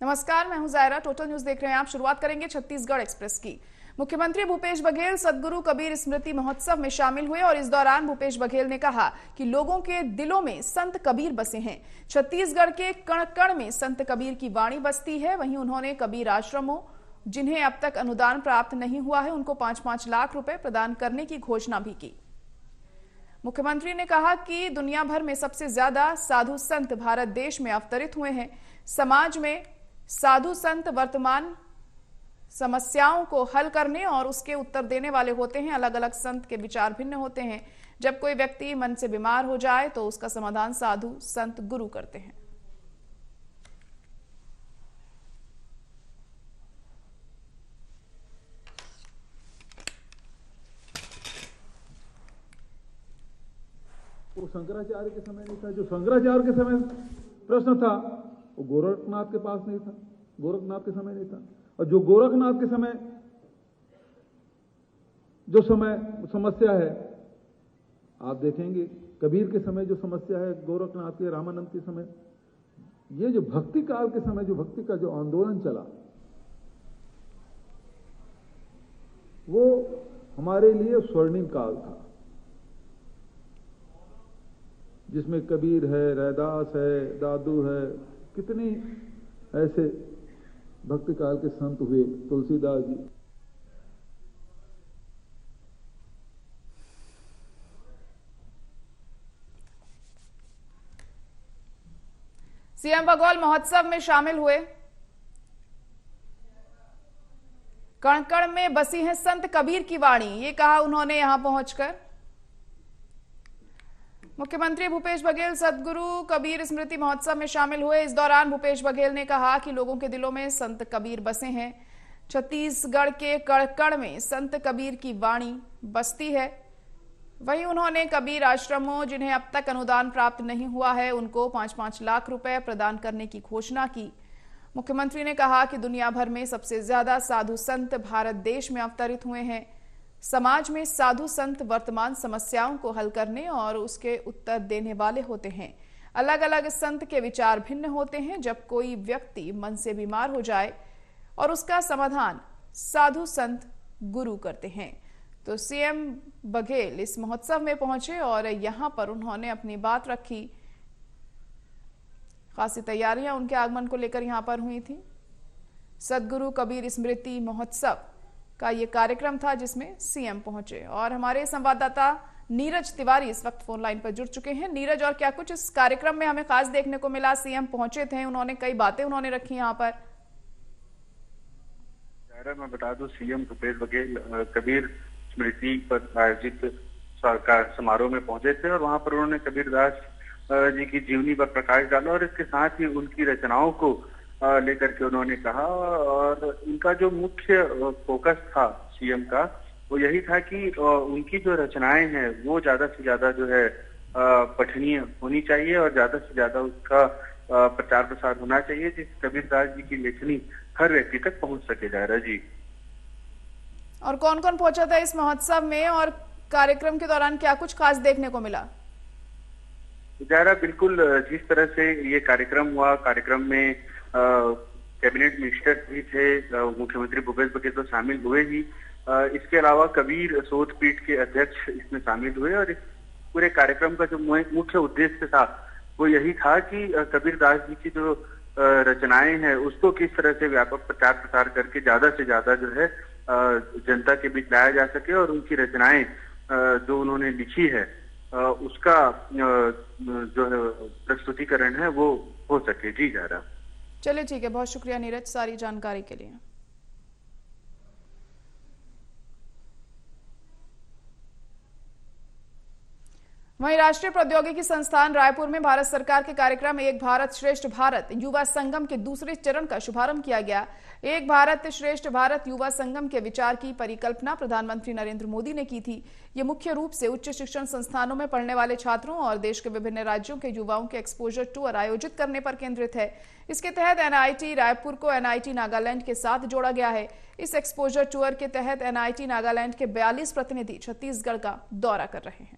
नमस्कार, मैं हूं जायरा। टोटल न्यूज देख रहे हैं आप। शुरुआत करेंगे छत्तीसगढ़ एक्सप्रेस की। मुख्यमंत्री भूपेश बघेल सद्गुरु कबीर स्मृति महोत्सव में शामिल हुए और इस दौरान भूपेश बघेल ने कहा कि लोगों के दिलों में संत कबीर बसे हैं। छत्तीसगढ़ के कण कण में संत कबीर की वाणी बसती है। वहीं उन्होंने कबीर आश्रमों जिन्हें अब तक अनुदान प्राप्त नहीं हुआ है उनको 5-5 लाख रुपए प्रदान करने की घोषणा भी की। मुख्यमंत्री ने कहा कि दुनिया भर में सबसे ज्यादा साधु संत भारत देश में अवतरित हुए हैं। समाज में साधु संत वर्तमान समस्याओं को हल करने और उसके उत्तर देने वाले होते हैं। अलग अलग संत के विचार भिन्न होते हैं। जब कोई व्यक्ति मन से बीमार हो जाए तो उसका समाधान साधु संत गुरु करते हैं। वो शंकराचार्य के समय नहीं था। जो शंकराचार्य के समय प्रश्न था वो गोरखनाथ के पास नहीं था, गोरखनाथ के समय नहीं था। और जो गोरखनाथ के समय जो समस्या है, आप देखेंगे कबीर के समय जो समस्या है, गोरखनाथ के, रामानंद के समय, ये जो भक्ति काल के समय जो भक्ति का जो आंदोलन चला, वो हमारे लिए स्वर्णिम काल था, जिसमें कबीर है, रैदास है, दादू है, कितने ऐसे भक्ति काल के संत हुए, तुलसीदास जी। सीएम बघेल महोत्सव में शामिल हुए। कण कण में बसी है संत कबीर की वाणी, ये कहा उन्होंने यहां पहुंचकर। मुख्यमंत्री भूपेश बघेल सद्गुरु कबीर स्मृति महोत्सव में शामिल हुए। इस दौरान भूपेश बघेल ने कहा कि लोगों के दिलों में संत कबीर बसे हैं। छत्तीसगढ़ के कण कण में संत कबीर की वाणी बसती है। वहीं उन्होंने कबीर आश्रमों जिन्हें अब तक अनुदान प्राप्त नहीं हुआ है उनको 5-5 लाख रुपए प्रदान करने की घोषणा की। मुख्यमंत्री ने कहा कि दुनिया भर में सबसे ज्यादा साधु संत भारत देश में अवतरित हुए हैं। समाज में साधु संत वर्तमान समस्याओं को हल करने और उसके उत्तर देने वाले होते हैं। अलग अलग संत के विचार भिन्न होते हैं। जब कोई व्यक्ति मन से बीमार हो जाए और उसका समाधान साधु संत गुरु करते हैं। तो सीएम बघेल इस महोत्सव में पहुंचे और यहां पर उन्होंने अपनी बात रखी। खासी तैयारियां उनके आगमन को लेकर यहां पर हुई थी। सद्गुरु कबीर स्मृति महोत्सव का ये कार्यक्रम था जिसमें सीएम पहुंचे। और हमारे संवाददाता नीरज तिवारी इस वक्त फोन लाइन पर जुड़ चुके हैं। नीरज, और क्या कुछ इस कार्यक्रम में हमें खास देखने को मिला? सीएम पहुंचे थे, उन्होंने कई बातें रखी यहाँ पर। मैं बता दूं, सीएम भूपेश बघेल कबीर स्मृति पर आयोजित समारोह में पहुंचे थे और वहां पर उन्होंने कबीरदास जी की जीवनी पर प्रकाश डाला और इसके साथ ही उनकी रचनाओं को लेकर के उन्होंने कहा। और उनका जो मुख्य फोकस था सीएम का, वो यही था कि उनकी जो रचनाएं हैं वो ज्यादा से ज्यादा जो है पठनीय होनी चाहिए और ज्यादा से ज्यादा उसका प्रचार प्रसार होना चाहिए, जिस कबीरदास जी की लेखनी हर व्यक्ति तक पहुंच सके। जायरा जी, और कौन कौन पहुंचा था इस महोत्सव में और कार्यक्रम के दौरान क्या कुछ खास देखने को मिला? जायरा, बिल्कुल जिस तरह से ये कार्यक्रम हुआ, कार्यक्रम में कैबिनेट मिनिस्टर भी थे, मुख्यमंत्री भूपेश बघेल तो शामिल हुए ही। इसके अलावा कबीर शोध पीठ के अध्यक्ष इसमें शामिल हुए और इस पूरे कार्यक्रम का जो मुख्य उद्देश्य था वो यही था कि कबीरदास जी की जो रचनाएं हैं उसको किस तरह से व्यापक प्रचार प्रसार करके ज्यादा से ज्यादा जो है जनता के बीच लाया जा सके और उनकी रचनाएं जो उन्होंने लिखी है उसका जो है प्रस्तुतिकरण है वो हो सके। जी जा रहा। चलिए ठीक है, बहुत शुक्रिया नीरज सारी जानकारी के लिए। वहीं राष्ट्रीय प्रौद्योगिकी संस्थान रायपुर में भारत सरकार के कार्यक्रम एक भारत श्रेष्ठ भारत युवा संगम के दूसरे चरण का शुभारंभ किया गया। एक भारत श्रेष्ठ भारत युवा संगम के विचार की परिकल्पना प्रधानमंत्री नरेंद्र मोदी ने की थी। ये मुख्य रूप से उच्च शिक्षण संस्थानों में पढ़ने वाले छात्रों और देश के विभिन्न राज्यों के युवाओं के एक्सपोजर टूर आयोजित करने पर केंद्रित है। इसके तहत एनआईटी रायपुर को एनआईटी नागालैंड के साथ जोड़ा गया है। इस एक्सपोजर टूर के तहत एनआईटी नागालैंड के 42 प्रतिनिधि छत्तीसगढ़ का दौरा कर रहे हैं।